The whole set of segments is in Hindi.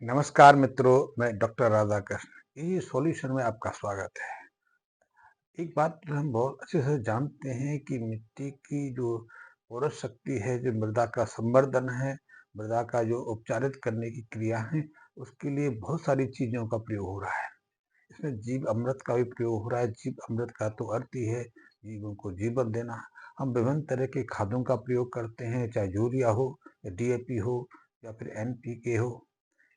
नमस्कार मित्रों, मैं डॉक्टर राधाकृष्ण। ये सॉल्यूशन में आपका स्वागत है। एक बात जो हम बहुत अच्छे से जानते हैं कि मिट्टी की जो उर्वरक शक्ति है, जो मृदा का संवर्धन है, मृदा का जो उपचारित करने की क्रिया है, उसके लिए बहुत सारी चीज़ों का प्रयोग हो रहा है। इसमें जीव अमृत का भी प्रयोग हो रहा है। जीव अमृत का तो अर्थ ही है जीवों को जीवन देना। हम विभिन्न तरह के खादों का प्रयोग करते हैं, चाहे यूरिया हो या डीएपी हो या फिर एनपीके हो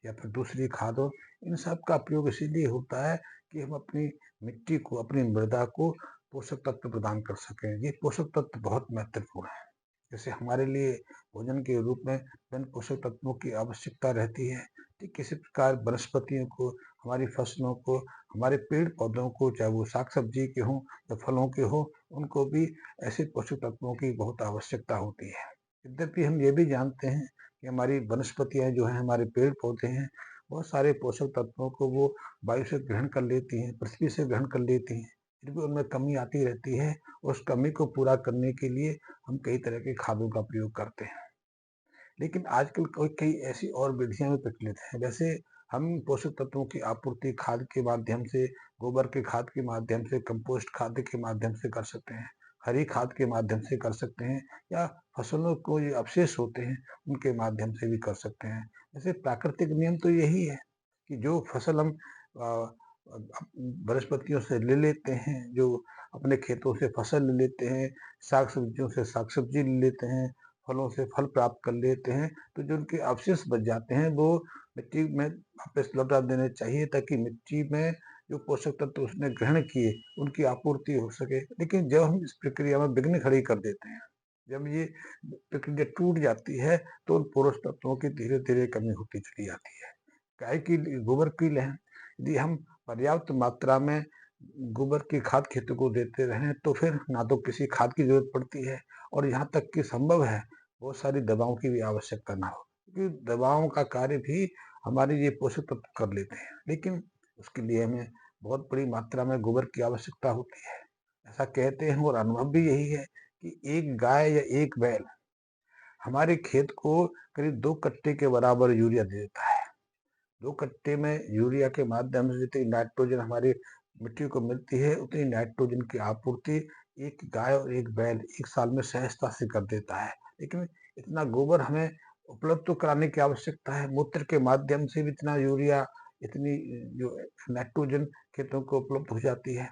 या फिर दूसरी खाद हो। इन सब का प्रयोग इसीलिए होता है कि हम अपनी मिट्टी को, अपनी मृदा को पोषक तत्व प्रदान कर सकें। ये पोषक तत्व बहुत महत्वपूर्ण है। जैसे हमारे लिए भोजन के रूप में विभिन्न पोषक तत्वों की आवश्यकता रहती है, ठीक इसी प्रकार वनस्पतियों को, हमारी फसलों को, हमारे पेड़ पौधों को, चाहे वो साग सब्जी के हों या फलों के हों, उनको भी ऐसे पोषक तत्वों की बहुत आवश्यकता होती है। यद्यपि हम ये भी जानते हैं कि हमारी वनस्पतियाँ जो हैं, हमारे पेड़ पौधे हैं, बहुत सारे पोषक तत्वों को वो वायु से ग्रहण कर लेती हैं, पृथ्वी से ग्रहण कर लेती हैं। फिर भी उनमें कमी आती रहती है। उस कमी को पूरा करने के लिए हम कई तरह के खादों का प्रयोग करते हैं। लेकिन आजकल कोई कई ऐसी और विधियां भी प्रचलित हैं। जैसे हम पोषक तत्वों की आपूर्ति खाद के माध्यम से, गोबर के खाद के माध्यम से, कंपोस्ट खाद के माध्यम से कर सकते हैं, हरी खाद के माध्यम से कर सकते हैं, या फसलों को जो अवशेष होते हैं उनके माध्यम से भी कर सकते हैं। जैसे प्राकृतिक नियम तो यही है कि जो फसल हम वनस्पतियों से ले लेते हैं, जो अपने खेतों से फसल ले लेते हैं, साग सब्जियों से साग सब्जी ले लेते हैं, फलों से फल प्राप्त कर लेते हैं, तो जो उनके अवशेष बच जाते हैं वो मिट्टी में वापस लौटा देने चाहिए, ताकि मिट्टी में जो पोषक तत्व उसने ग्रहण किए उनकी आपूर्ति हो सके। लेकिन जब हम इस प्रक्रिया में विघ्न खड़ी कर देते हैं, जब ये प्रक्रिया टूट जाती है, तो उन पोषक तत्वों की धीरे धीरे कमी होती चली जाती है। गाय की गोबर की लहन यदि हम पर्याप्त मात्रा में गोबर की खाद खेतों को देते रहें, तो फिर ना तो किसी खाद की जरूरत पड़ती है, और यहाँ तक कि संभव है बहुत सारी दवाओं की भी आवश्यकता ना हो, क्योंकि दवाओं का कार्य भी हमारे ये पोषक तत्व कर लेते हैं। लेकिन उसके लिए हमें बहुत बड़ी मात्रा में गोबर की आवश्यकता होती है। ऐसा कहते हैं, और अनुभव भी यही है, कि एक गाय या एक बैल हमारे खेत को करीब 2 कट्टे के बराबर यूरिया दे देता है। 2 कट्टे में यूरिया के माध्यम से जितनी नाइट्रोजन हमारी मिट्टी को मिलती है, उतनी नाइट्रोजन की आपूर्ति एक गाय और एक बैल एक साल में सहजता से कर देता है। लेकिन इतना गोबर हमें उपलब्ध तो कराने की आवश्यकता है। मूत्र के माध्यम से भी इतना यूरिया, इतनी जो नाइट्रोजन खेतों को उपलब्ध हो जाती है।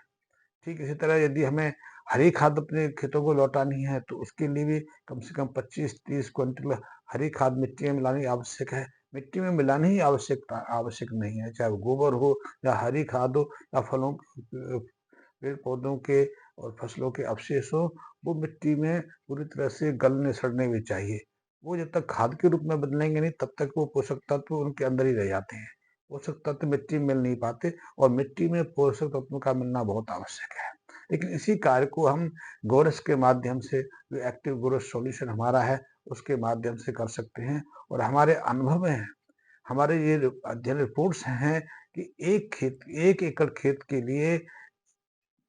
ठीक इसी तरह यदि हमें हरी खाद अपने खेतों को लौटानी है, तो उसके लिए भी कम से कम 25-30 क्विंटल हरी खाद मिट्टी में मिलानी आवश्यक है। मिट्टी में मिलानी ही आवश्यक नहीं है, चाहे वो गोबर हो या हरी खाद हो या फलों पेड़ पौधों के और फसलों के अवशेष हो, वो मिट्टी में पूरी तरह से गलने सड़ने भी चाहिए। वो जब तक खाद के रूप में बदलेंगे नहीं, तब तक वो पोषक तत्व उनके अंदर ही रह जाते हैं। पोषक तत्व मिट्टी में मिल नहीं पाते, और मिट्टी में पोषक तत्वों का मिलना बहुत आवश्यक है। लेकिन इसी कार्य को हम गोरस के माध्यम से, जो एक्टिव गोरस सॉल्यूशन हमारा है, उसके माध्यम से कर सकते हैं। और हमारे अनुभव में है, हमारे ये अध्ययन रिपोर्ट्स हैं, कि 1 एकड़ खेत के लिए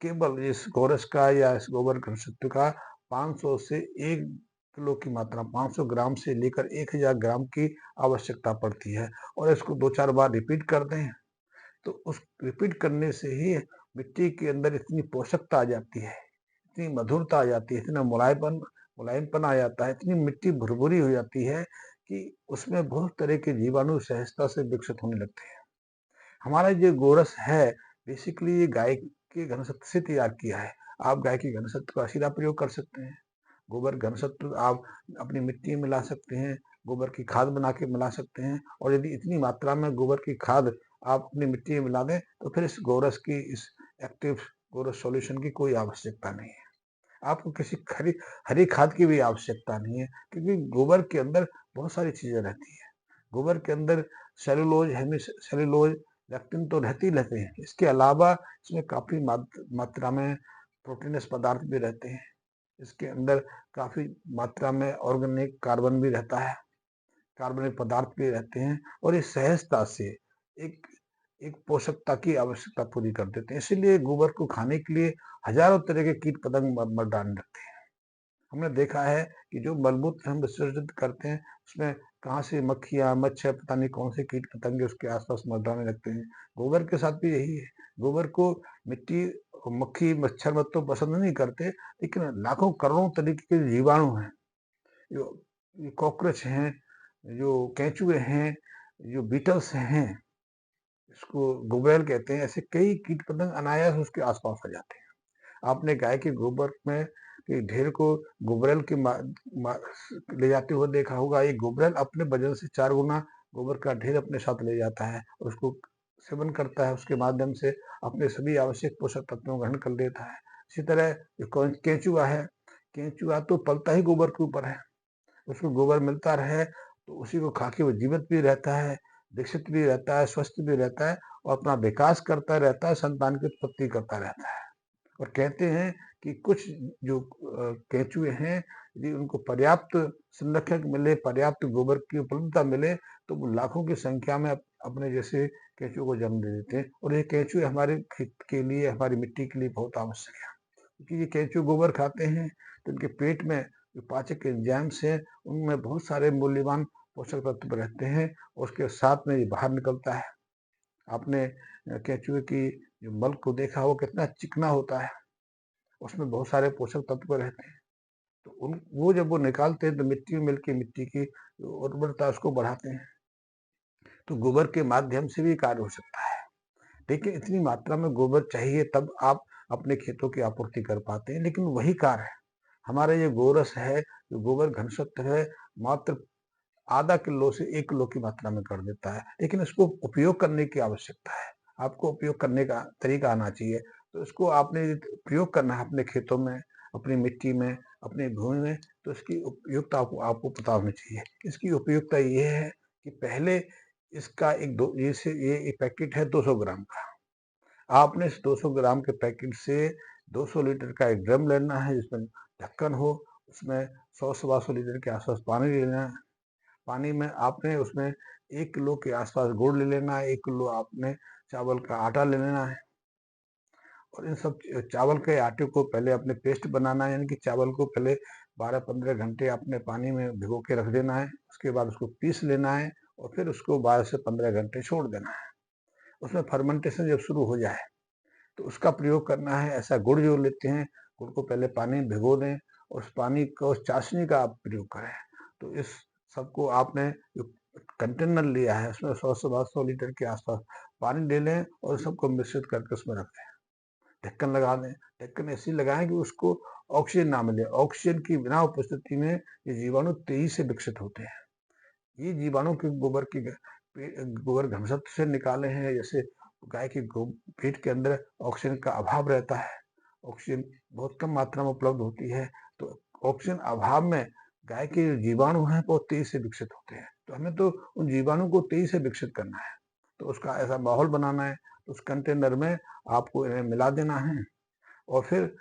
केवल इस गोरस का या इस गोबर घनशक्ति का 500 से 1 किलो की मात्रा, 500 ग्राम से लेकर 1000 ग्राम की आवश्यकता पड़ती है। और इसको 2-4 बार रिपीट कर दें, तो उस रिपीट करने से ही मिट्टी के अंदर इतनी पोषकता आ जाती है, इतनी मधुरता आ जाती है, इतना मुलायमपन आ जाता है, इतनी मिट्टी भुरभुरी हो जाती है, कि उसमें बहुत तरह के जीवाणु सहजता से विकसित होने लगते हैं। हमारा जो गोरस है, बेसिकली ये गाय के घनशक्ति से तैयार किया है। आप गाय की घनशक्ति का सीधा प्रयोग कर सकते हैं। गोबर घनशक्ति आप अपनी मिट्टी में मिला सकते हैं, गोबर की खाद बना के मिला सकते हैं। और यदि इतनी मात्रा में गोबर की खाद आप अपनी मिट्टी में मिला दें, तो फिर इस एक्टिव गोरस सॉल्यूशन की कोई आवश्यकता नहीं है। आपको किसी हरी खाद की भी आवश्यकता नहीं है, क्योंकि गोबर के अंदर बहुत सारी चीजें रहती हैं। गोबर के अंदर सेलुलोज, लेक्टिन तो रहते हैं। इसके अलावा इसमें काफी मात्रा में प्रोटीनस पदार्थ भी रहते हैं। इसके अंदर काफी मात्रा में ऑर्गेनिक कार्बन भी रहता है, कार्बनिक पदार्थ भी रहते हैं, और ये सहजता से एक एक पोषकता की आवश्यकता पूरी कर देते हैं। इसीलिए गोबर को खाने के लिए हजारों तरह के कीट पतंग मर डालने लगते हैं। हमने देखा है कि जो मलमूत्र हम विसर्जित करते हैं, उसमें कहाँ से मक्खियाँ, मच्छर, पता नहीं कौन से कीट-पतंगे उसके आस-पास मंडराने लगते हैं। गोबर के साथ भी यही है। गोबर को मिट्टी, मक्खी, मच्छर तो पसंद नहीं करते, लेकिन लाखों करोड़ों तरीके के जीवाणु हैं, जो ये कॉकरोच हैं, जो केंचुए हैं, जो बीटल्स हैं, इसको गुबरैल कहते हैं, ऐसे कई कीट-पतंग अनायास उसके आस-पास आ जाते हैं। आपने गाय के गोबर में के ढेर को गुबरैल के मा मा ले जाते हुए देखा होगा। ये गुबरैल अपने वजन से 4 गुना गोबर का ढेर अपने साथ ले जाता है और उसको सेवन करता है। उसके माध्यम से अपने सभी आवश्यक पोषक तत्वों का ग्रहण कर लेता है। इसी तरह जो केंचुआ है, केंचुआ तो पलता ही गोबर के ऊपर है। उसको गोबर मिलता रहे तो उसी को खा के वो जीवित भी रहता है, विकसित भी रहता है, स्वस्थ भी रहता है और अपना विकास करता रहता है, संतान की उत्पत्ति करता रहता है। और कहते हैं कि कुछ जो केंचुए हैं, यदि उनको पर्याप्त संरक्षक मिले, पर्याप्त गोबर की उपलब्धता मिले, तो वो लाखों की संख्या में अपने जैसे केंचुए को जन्म दे देते हैं। और ये केंचुए हमारे खेत के लिए, हमारी मिट्टी के लिए बहुत आवश्यक है, क्योंकि ये केंचुए गोबर खाते हैं, तो इनके पेट में जो पाचक एंजाइम्स हैं, उनमें बहुत सारे मूल्यवान पोषक तत्व रहते हैं और उसके साथ में ये बाहर निकलता है। आपने केंचुए की जो मल को देखा हो, कितना चिकना होता है, उसमें बहुत सारे पोषक तत्व रहते हैं। तो उन वो जब वो निकालते हैं तो मिट्टी में मिलके मिट्टी की उर्वरता उसको बढ़ाते हैं। तो गोबर के माध्यम से भी कार्य हो सकता है। देखिए, इतनी मात्रा में गोबर चाहिए तब आप अपने खेतों की आपूर्ति कर पाते हैं, लेकिन वही कार्य है हमारा ये गोरस है, जो गोबर घनत्व है, मात्र आधा किलो से 1 किलो की मात्रा में कर देता है। लेकिन इसको उपयोग करने की आवश्यकता है। आपको उपयोग करने का तरीका आना चाहिए। तो इसको आपने प्रयोग करना है अपने खेतों में, अपनी मिट्टी में, अपनी भूमि में, तो इसकी उपयोगिता आपको आपको पता होनी चाहिए। इसकी उपयोगिता ये है कि पहले इसका एक दो जैसे ये एक पैकेट है 200 ग्राम का। आपने इस 200 ग्राम के पैकेट से 200 लीटर का एक ड्रम लेना है जिसमें ढक्कन हो, उसमें 100 सवा 100 लीटर के आसपास पानी लेना है। पानी में आपने उसमें 1 किलो के आसपास गुड़ ले लेना है, 1 किलो आपने चावल का आटा ले लेना है और इन सब चावल के आटे को पहले अपने पेस्ट बनाना है, यानी कि चावल को पहले 12-15 घंटे आपने पानी में भिगो के रख देना है। उसके बाद उसको पीस लेना है और फिर उसको 12 से 15 घंटे छोड़ देना है। उसमें फर्मेंटेशन जब शुरू हो जाए तो उसका प्रयोग करना है। ऐसा गुड़ जो लेते हैं, गुड़ को पहले पानी में भिगो दें और उस पानी को उस चाशनी का आप प्रयोग करें। तो इस सबको आपने जो कंटेनर लिया है उसमें 100 से 100 लीटर के आसपास पानी ले लें और सबको मिश्रित करके उसमें रख दें। ढक्कन लगा दें। ढक्कन ऐसे ही लगाएं कि उसको ऑक्सीजन ना मिले। ऑक्सीजन की बिना उपस्थिति में ये जीवाणु तेजी से विकसित होते हैं। ये जीवाणु के गोबर घमसत से निकाले हैं, जैसे गाय के पेट के अंदर ऑक्सीजन का अभाव रहता है, ऑक्सीजन बहुत कम मात्रा में उपलब्ध होती है, तो ऑक्सीजन अभाव में गाय के जीवाणु हैं बहुत तेजी से विकसित होते हैं। तो हमें तो उन जीवाणु को तेजी से विकसित करना है, तो उसका ऐसा माहौल बनाना है। तो उस कंटेनर में आपको इन्हें मिला देना है और फिर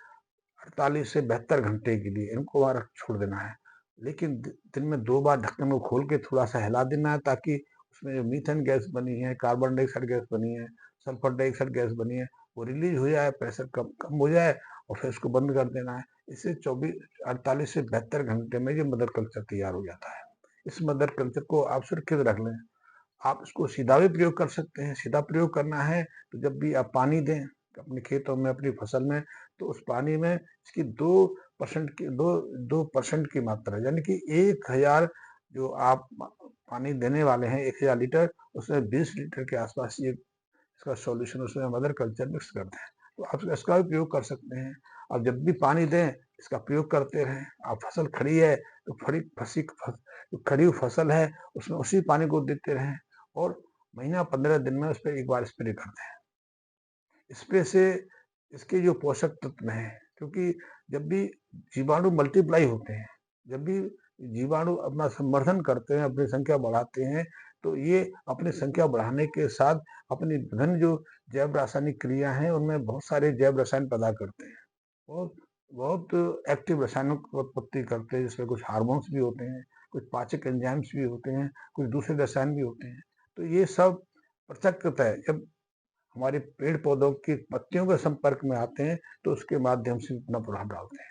48 से 72 घंटे के लिए इनको वहां रख छोड़ देना है। लेकिन दिन में 2 बार ढक्कन को खोल के थोड़ा सा हिला देना है, ताकि उसमें जो मीथेन गैस बनी है, कार्बन डाइऑक्साइड गैस बनी है, सल्फर डाइऑक्साइड गैस बनी है, वो रिलीज हो जाए, प्रेशर कम कम हो जाए और फिर उसको बंद कर देना है। इससे 48 से 72 घंटे में ये मदर कल्चर तैयार हो जाता है। इस मदर कल्चर को आप सुरक्षित रख लें। आप इसको सीधा भी प्रयोग कर सकते हैं। सीधा प्रयोग करना है तो जब भी आप पानी दें अपने खेतों में, अपनी फसल में, तो उस पानी में इसकी 2% की मात्रा, यानी कि 1000 जो आप पानी देने वाले हैं, 1000 लीटर, उसमें 20 लीटर के आसपास ये इसका सॉल्यूशन उसमें मदर कल्चर मिक्स कर दें। तो आप इसका भी प्रयोग कर सकते हैं। आप जब भी पानी दें इसका प्रयोग करते रहें। आप फसल खड़ी है तो जो खड़ी हुई फसल है उसमें उसी पानी को देते रहें और महीना 15 दिन में उस पर एक बार स्प्रे कर दें। स्प्रे से इसके जो पोषक तत्व हैं, क्योंकि जब भी जीवाणु मल्टीप्लाई होते हैं, जब भी जीवाणु अपना संवर्धन करते हैं, अपनी संख्या बढ़ाते हैं, तो ये अपनी संख्या बढ़ाने के साथ अपनी विभिन्न जो जैव रासायनिक क्रिया हैं, उनमें बहुत सारे जैव रसायन पैदा करते हैं। बहुत बहुत एक्टिव रसायनों की उत्पत्ति करते हैं, जिसमें कुछ हार्मोन्स भी होते हैं, कुछ पाचक एंजाइम्स भी होते हैं, कुछ दूसरे रसायन भी होते हैं। तो ये सब प्रत्यक्षतः जब हमारे पेड़ पौधों की पत्तियों के संपर्क में आते हैं तो उसके माध्यम से अपना प्रभाव डालते हैं।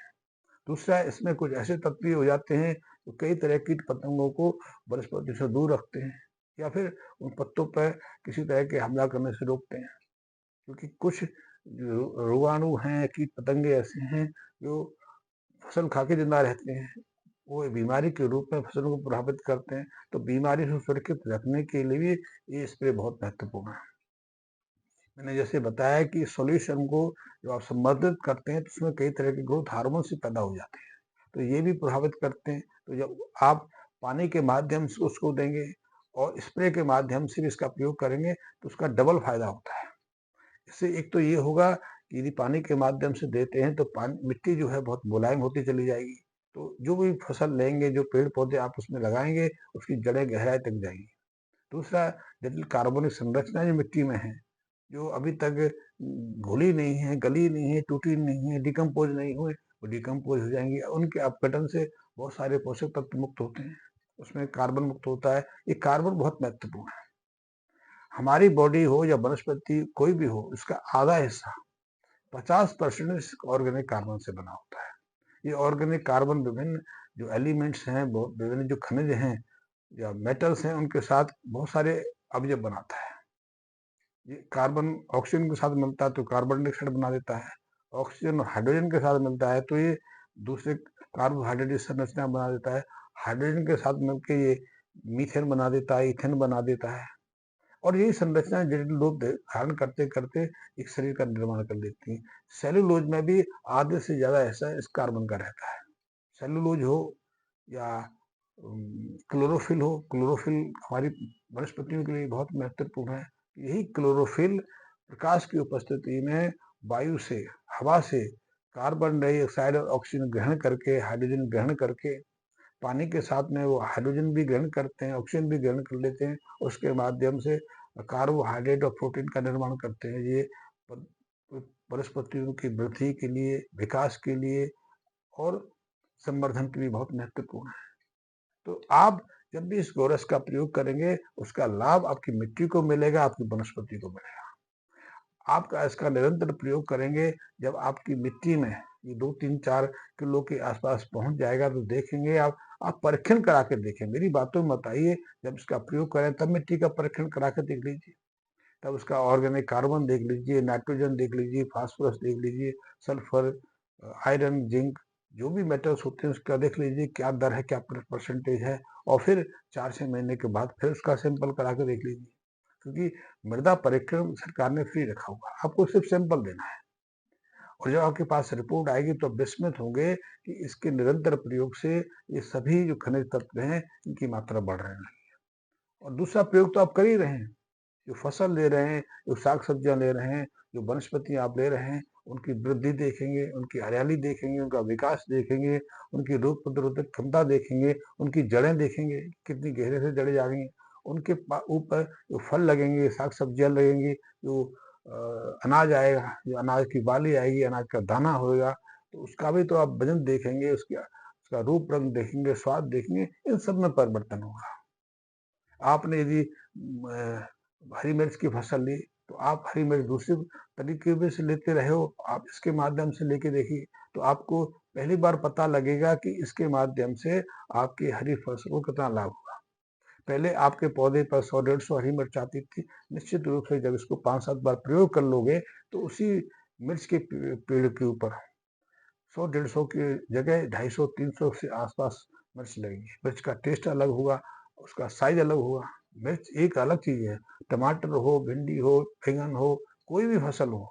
दूसरा, इसमें कुछ ऐसे तत्व भी हो जाते हैं जो कई तरह कीट पतंगों को वनस्पति से दूर रखते हैं या फिर उन पत्तों पर किसी तरह के हमला करने से रोकते हैं। क्योंकि कुछ जो रोगाणु हैं, कीट पतंगे ऐसे हैं जो फसल खा के जिंदा रहते हैं, वो बीमारी के रूप में फसल को प्रभावित करते हैं। तो बीमारी से सुरक्षित रखने के लिए भी ये स्प्रे बहुत महत्वपूर्ण है। मैंने जैसे बताया कि सॉल्यूशन को जब आप संवर्धित करते हैं तो उसमें कई तरह के ग्रोथ हार्मोन से पैदा हो जाते हैं, तो ये भी प्रभावित करते हैं। तो जब आप पानी के माध्यम से उसको देंगे और स्प्रे के माध्यम से भी इसका प्रयोग करेंगे तो उसका डबल फायदा होता है। इससे एक तो ये होगा कि यदि पानी के माध्यम से देते हैं तो पानी मिट्टी जो है बहुत मुलायम होती चली जाएगी, तो जो भी फसल लेंगे, जो पेड़ पौधे आप उसमें लगाएंगे, उसकी जड़ें गहराई तक जाएंगी। दूसरा, जटिल कार्बनिक संरचना जो मिट्टी में है, जो अभी तक घुली नहीं है, गली नहीं है, टूटी नहीं है, डिकम्पोज नहीं हुए, वो डिकम्पोज हो जाएंगी। उनके अपघटन से बहुत सारे पोषक तत्व मुक्त होते हैं, उसमें कार्बन मुक्त होता है। ये कार्बन बहुत महत्वपूर्ण है। हमारी बॉडी हो या वनस्पति कोई भी हो, इसका आधा हिस्सा 50% ऑर्गेनिक कार्बन से बना होता है। ये ऑर्गेनिक कार्बन विभिन्न जो एलिमेंट्स हैं, विभिन्न जो खनिज हैं या मेटल्स हैं, उनके साथ बहुत सारे अवयव बनाता है। ये कार्बन ऑक्सीजन के साथ मिलता है तो कार्बन डाइऑक्साइड बना देता है, ऑक्सीजन और हाइड्रोजन के साथ मिलता है तो ये दूसरे कार्बोहाइड्रेट संरचना बना देता है, हाइड्रोजन के साथ मिलकर ये मीथेन बना देता है, इथेन बना देता है। और यही संरचनाएं जटिल रूप धारण करते करते एक शरीर का निर्माण कर देती हैं। सेलुलोज में भी आधे से ज्यादा हिस्सा इस कार्बन का रहता है। सेलुलोज हो या क्लोरोफिल हो, क्लोरोफिल हमारी वनस्पतियों के लिए बहुत महत्वपूर्ण है। यही क्लोरोफिल प्रकाश की उपस्थिति में वायु से, हवा से कार्बन डाइऑक्साइड और ऑक्सीजन ग्रहण करके, हाइड्रोजन ग्रहण करके, पानी के साथ में वो हाइड्रोजन भी ग्रहण करते हैं, ऑक्सीजन भी ग्रहण कर लेते हैं, उसके माध्यम से कार्बोहाइड्रेट और प्रोटीन का निर्माण करते हैं। ये वनस्पतियों की वृद्धि के लिए, विकास के लिए और संवर्धन के लिए बहुत महत्वपूर्ण है। तो आप जब भी इस गोरस का प्रयोग करेंगे, उसका लाभ आपकी मिट्टी को मिलेगा, आपकी वनस्पति को मिलेगा। आपका इसका निरंतर प्रयोग करेंगे, जब आपकी मिट्टी में ये 2-3-4 किलो के आसपास पहुंच जाएगा तो देखेंगे आप परीक्षण करा के देखें, मेरी बातों में मत आइए। जब इसका प्रयोग करें तब मिट्टी का परीक्षण करा के देख लीजिए, तब उसका ऑर्गेनिक कार्बन देख लीजिए, नाइट्रोजन देख लीजिए, फास्फोरस देख लीजिए, सल्फर, आयरन, जिंक, जो भी मेटल्स होते हैं उसका देख लीजिए क्या दर है, क्या परसेंटेज है। और फिर 4-6 महीने के बाद फिर उसका सैंपल करा के देख लीजिए, क्योंकि मृदा परीक्षण सरकार ने फ्री रखा हुआ है, आपको सिर्फ सैंपल देना है। और जब आपके पास रिपोर्ट आएगी तो आप विस्मित होंगे कि इसके निरंतर प्रयोग से ये सभी जो खनिज तत्व हैं, इनकी मात्रा बढ़ रही है। और दूसरा प्रयोग तो आप कर ही रहे हैं, जो फसल ले रहे हैं, जो साग सब्जियां ले रहे हैं, जो वनस्पति आप ले रहे हैं, उनकी वृद्धि देखेंगे, उनकी हरियाली देखेंगे, उनका विकास देखेंगे, उनकी रोग प्रतिरोधक क्षमता देखेंगे, उनकी जड़ें देखेंगे, कितनी गहरे से जड़ें जा रही हैं, उनके ऊपर जो फल लगेंगे, साग सब्जियां लगेंगी, जो अनाज आएगा, जो अनाज की बाली आएगी, अनाज का दाना होगा, तो उसका भी तो आप वजन देखेंगे, उसका रूप रंग देखेंगे, स्वाद देखेंगे, इन सब में परिवर्तन होगा। आपने यदि हरी मिर्च की फसल ली तो आप हरी मिर्च दूसरे तरीके से लेते रहे हो, आप इसके माध्यम से लेके देखिए तो आपको पहली बार पता लगेगा कि इसके माध्यम से आपकी हरी फसल को कितना लाभ होगा। पहले आपके पौधे पर 100-150 हरी मिर्च आती थी, निश्चित रूप से जब इसको 5-7 बार प्रयोग कर लोगे तो उसी मिर्च के पेड़ के ऊपर 100-150 की जगह 250-300 से आसपास मिर्च लगेगी। मिर्च का टेस्ट अलग होगा, उसका साइज अलग होगा। मिर्च एक अलग चीज है, टमाटर हो, भिंडी हो, बैंगन हो, कोई भी फसल हो,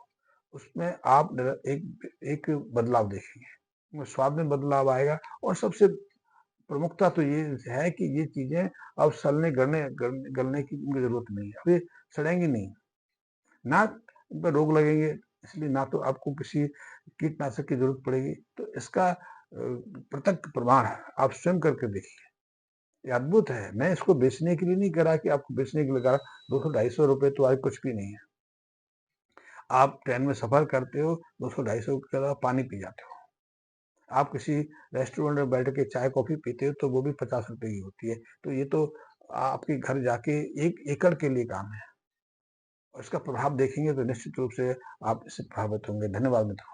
उसमें आप एक बदलाव देखेंगे, स्वाद में बदलाव आएगा। और सबसे प्रमुखता तो ये है कि ये चीजें अब सड़ने गलने की जरूरत नहीं है, अभी सड़ेंगी नहीं, ना इन पर रोग लगेंगे, इसलिए ना तो आपको किसी कीटनाशक की जरूरत पड़ेगी। तो इसका प्रत्यक्ष प्रमाण आप स्वयं करके देखिए, ये अद्भुत है। मैं इसको बेचने के लिए नहीं करा कि आपको बेचने के लिए करा। 200-250 रुपए तो आज कुछ भी नहीं है। आप ट्रेन में सफर करते हो, 200-250 का पानी पी जाते हो। आप किसी रेस्टोरेंट में बैठ के चाय कॉफी पीते हो तो वो भी 50 रुपए की होती है। तो ये तो आपके घर जाके 1 एकड़ के लिए काम है, और इसका प्रभाव देखेंगे तो निश्चित रूप से आप इससे प्रभावित होंगे। धन्यवाद मित्रों।